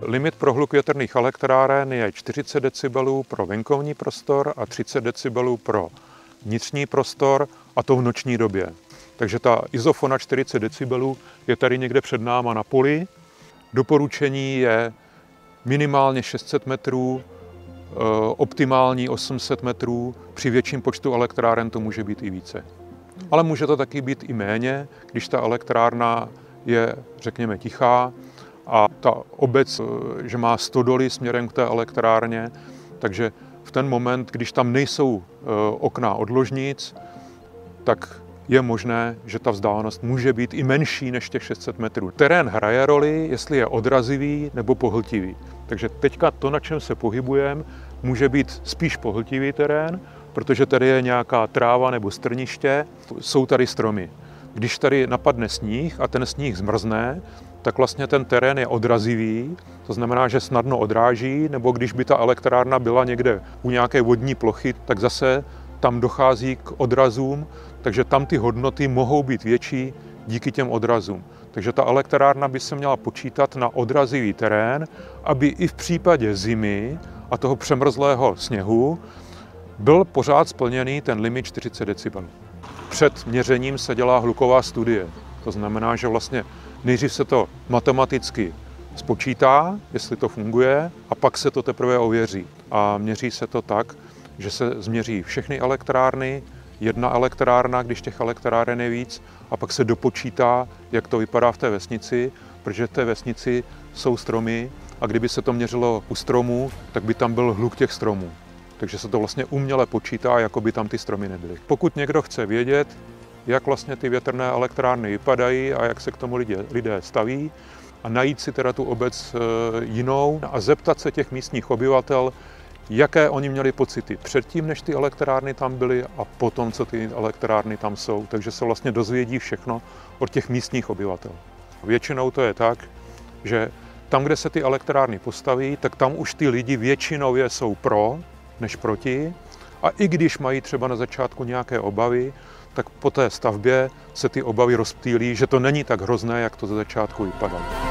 Limit pro hluk větrných elektráren je 40 decibelů pro venkovní prostor a 30 decibelů pro vnitřní prostor, a to v noční době. Takže ta izofona 40 decibelů je tady někde před náma na poli. Doporučení je minimálně 600 metrů, optimální 800 metrů, při větším počtu elektráren to může být i více. Ale může to taky být i méně, když ta elektrárna je, řekněme, tichá a ta obec, že má stodoly směrem k té elektrárně, takže v ten moment, když tam nejsou okna od ložnic, tak je možné, že ta vzdálenost může být i menší než těch 600 metrů. Terén hraje roli, jestli je odrazivý nebo pohltivý. Takže teďka to, na čem se pohybujeme, může být spíš pohltivý terén, protože tady je nějaká tráva nebo strniště, jsou tady stromy. Když tady napadne sníh a ten sníh zmrzne, tak vlastně ten terén je odrazivý, to znamená, že snadno odráží, nebo když by ta elektrárna byla někde u nějaké vodní plochy, tak zase tam dochází k odrazům, takže tam ty hodnoty mohou být větší díky těm odrazům. Takže ta elektrárna by se měla počítat na odrazivý terén, aby i v případě zimy a toho přemrzlého sněhu byl pořád splněný ten limit 40 decibelů. Před měřením se dělá hluková studie. To znamená, že vlastně nejdřív se to matematicky spočítá, jestli to funguje, a pak se to teprve ověří. A měří se to tak, že se změří všechny elektrárny, jedna elektrárna, když těch elektráren je víc, a pak se dopočítá, jak to vypadá v té vesnici, protože v té vesnici jsou stromy a kdyby se to měřilo u stromů, tak by tam byl hluk těch stromů. Takže se to vlastně uměle počítá, jako by tam ty stromy nebyly. Pokud někdo chce vědět, jak vlastně ty větrné elektrárny vypadají a jak se k tomu lidé staví, a najít si teda tu obec jinou a zeptat se těch místních obyvatel, jaké oni měli pocity předtím, než ty elektrárny tam byly, a potom, co ty elektrárny tam jsou. Takže se vlastně dozvědí všechno od těch místních obyvatel. Většinou to je tak, že tam, kde se ty elektrárny postaví, tak tam už ty lidi většinově jsou pro, než proti. A i když mají třeba na začátku nějaké obavy, tak po té stavbě se ty obavy rozptýlí, že to není tak hrozné, jak to ze začátku vypadalo.